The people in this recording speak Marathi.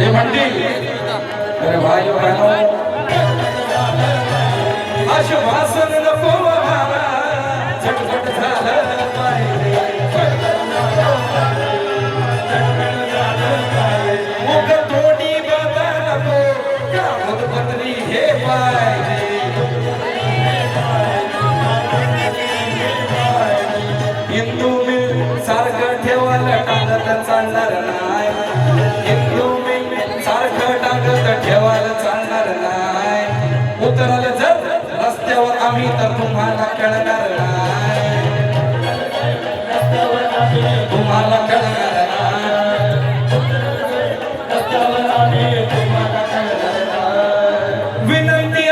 ते म्हणतील अरे भाई बहनो आश्वासन नको मला झटझट झालं पाहिजे मुग तोडी बाबा नको कामत पत्री हे पाहिजे हिंदू मी सारखं ठेवायला टांगत चालणार नाही हिंदू मी सारखं टांगत ठेवायला चालणार नाही उतरल जर रस्त्यावर आम्ही तर तुम्हाला कळणार नाही तुम्हाला कळणार नाही रस्त्यावर आम्ही तुम्हाला कळणार नाही विनंती